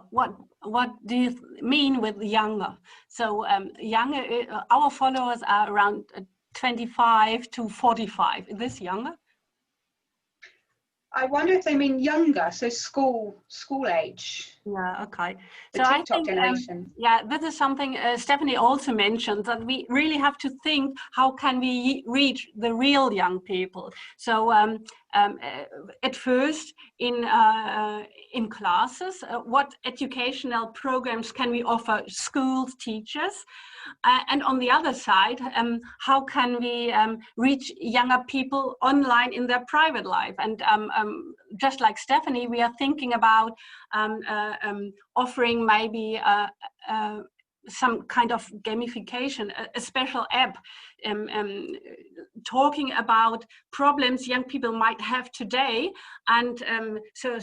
what do you mean with younger? So younger, our followers are around 25 to 45. Is this younger? I wonder if they mean younger, so school age. Yeah, okay. The So I TikTok think, generation. yeah, this is something Stephanie also mentioned, that we really have to think, how can we reach the real young people? So at first in classes, what educational programs can we offer schools, teachers? And on the other side, how can we reach younger people online in their private life? And just like Stephanie, we are thinking about offering maybe some kind of gamification, a special app, talking about problems young people might have today, and so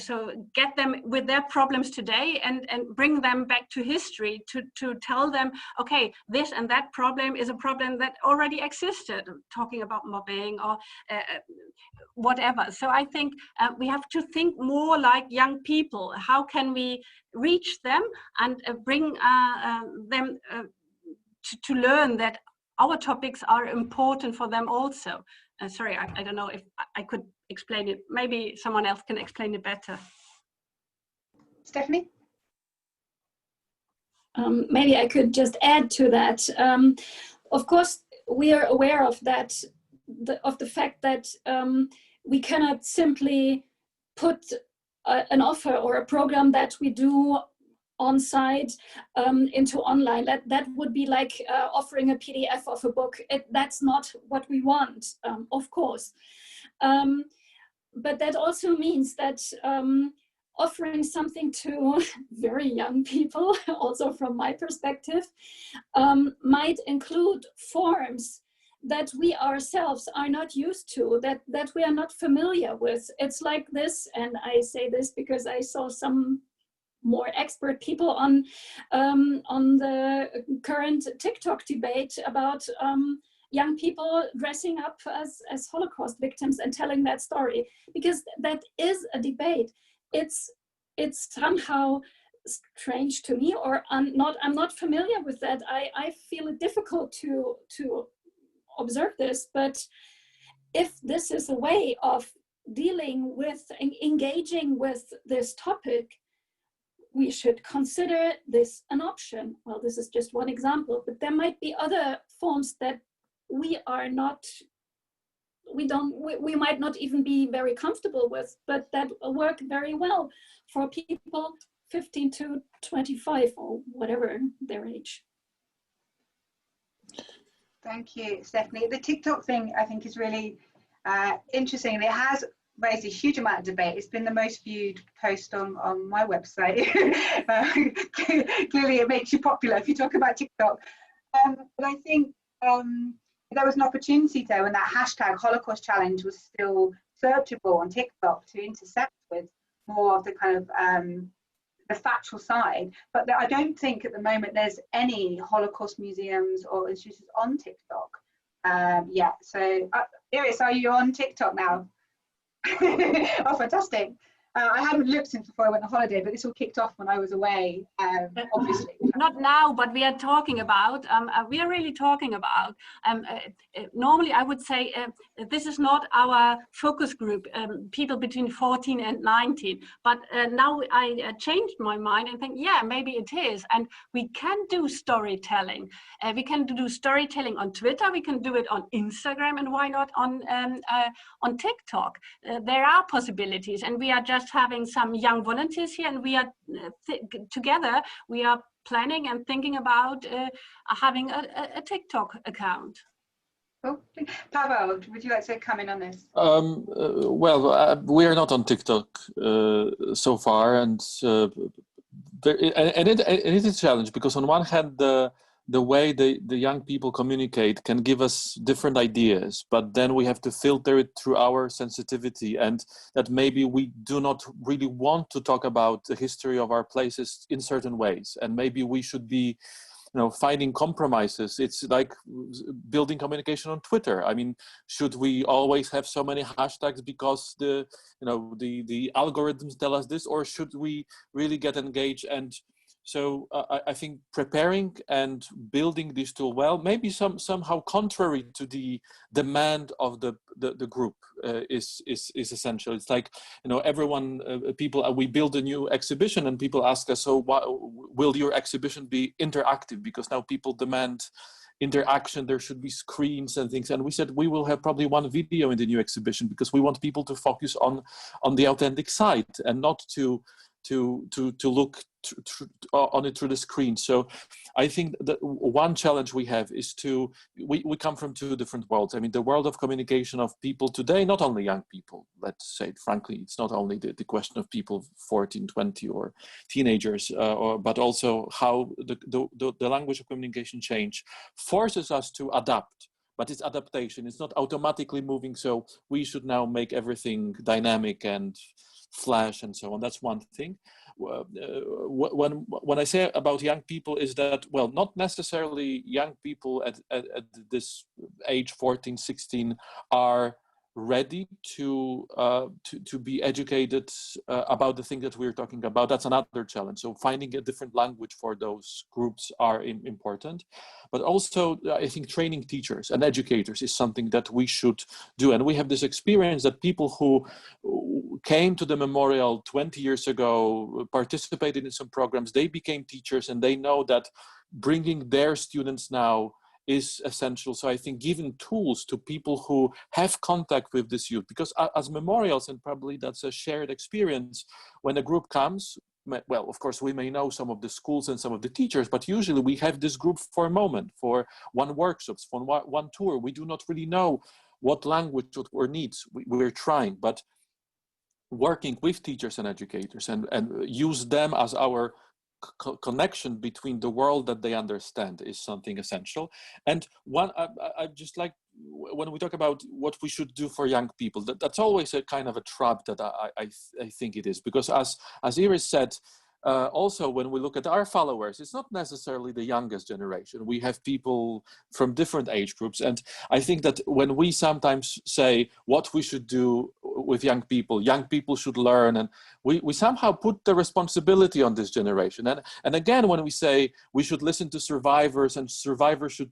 get them with their problems today and bring them back to history to tell them, okay, this and that problem is a problem that already existed, talking about mobbing or whatever. So I think we have to think more like young people. How can we reach them and bring them to learn that our topics are important for them also? Sorry, I don't know if I could explain it. Maybe someone else can explain it better. Stephanie? Maybe I could just add to that. Of course, we are aware of that, of the fact that we cannot simply put an offer or a program that we do on site into online. That would be like offering a PDF of a book. That's not what we want, of course. But that also means that offering something to very young people, also from my perspective, might include forms that we ourselves are not used to, that we are not familiar with. It's like this, and I say this because I saw some more expert people on the current TikTok debate about young people dressing up as Holocaust victims and telling that story, because that is a debate. It's somehow strange to me, or I'm not familiar with that. I feel it difficult to observe this, but if this is a way of dealing with and engaging with this topic, we should consider this an option. Well, this is just one example, but there might be other forms that we might not even be very comfortable with, but that work very well for people 15 to 25 or whatever their age. Thank you, Stephanie. The TikTok thing, I think, is really interesting. It has raised a huge amount of debate. It's been the most viewed post on my website. Clearly, it makes you popular if you talk about TikTok. But I think there was an opportunity there when that hashtag Holocaust Challenge was still searchable on TikTok to intersect with more of the kind of the factual side, but I don't think at the moment there's any Holocaust museums or institutions on TikTok yet. So Iris, are you on TikTok now? Oh, fantastic. I hadn't looked since before I went on holiday, but this all kicked off when I was away, obviously. Not now, but we are talking about, we are really talking about, normally I would say this is not our focus group, people between 14 and 19, but now I changed my mind and think, yeah, maybe it is. And we can do storytelling. We can do storytelling on Twitter, we can do it on Instagram, and why not on TikTok? There are possibilities, and we are just having some young volunteers here, and we are together, we are planning and thinking about having a TikTok account. Oh, Pavel, would you like to come in on this? We are not on TikTok so far, and it is a challenge, because on one hand, the way the young people communicate can give us different ideas, but then we have to filter it through our sensitivity, and that maybe we do not really want to talk about the history of our places in certain ways, and maybe we should be finding compromises. It's like building communication on Twitter. I mean, should we always have so many hashtags because the algorithms tell us this, or should we really get engaged? And so I think preparing and building this tool well, maybe somehow contrary to the demand of the group is essential. It's like, everyone, we build a new exhibition and people ask us, so will your exhibition be interactive? Because now people demand interaction, there should be screens and things. And we said we will have probably one video in the new exhibition because we want people to focus on the authentic side and not to look on it through the screen. So I think that one challenge we have is we come from two different worlds. I mean, the world of communication of people today, not only young people, let's say, frankly, it's not only the question of people 14, 20 or teenagers, but also how the language of communication change forces us to adapt. But it's adaptation, it's not automatically moving. So we should now make everything dynamic and flash and so on. That's one thing. When I say about young people is that, well, not necessarily young people at this age 14, 16 are ready to be educated about the thing that we're talking about. That's another challenge. So finding a different language for those groups are important. But also, I think training teachers and educators is something that we should do. And we have this experience that people who came to the memorial 20 years ago, participated in some programs, they became teachers, and they know that bringing their students now is essential. So I think giving tools to people who have contact with this youth, because as memorials, and probably that's a shared experience, when a group comes, well, of course, we may know some of the schools and some of the teachers, but usually we have this group for a moment, for one workshop, for one tour. We do not really know what language or needs we're trying, but working with teachers and educators and use them as our connection between the world that they understand is something essential. And one, I just like, when we talk about what we should do for young people, that's always a kind of a trap that I think it is, because as Iris said, also when we look at our followers, it's not necessarily the youngest generation. We have people from different age groups. And I think that when we sometimes say what we should do with young people should learn, and we somehow put the responsibility on this generation. And again, when we say we should listen to survivors and survivors should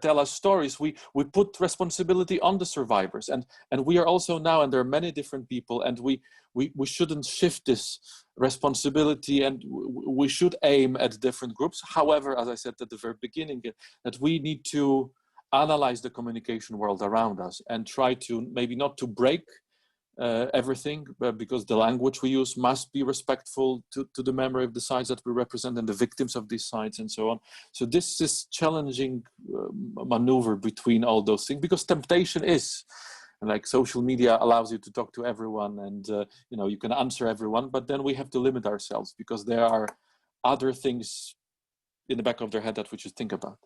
tell us stories, we put responsibility on the survivors. And we are also now, and there are many different people, and we shouldn't shift this responsibility, and we should aim at different groups. However, as I said at the very beginning, that we need to analyze the communication world around us and try to maybe not to break everything, because the language we use must be respectful to the memory of the sites that we represent and the victims of these sites and so on. So this is challenging maneuver between all those things, because temptation is, like, social media allows you to talk to everyone and you can answer everyone, but then we have to limit ourselves because there are other things in the back of their head that we should think about.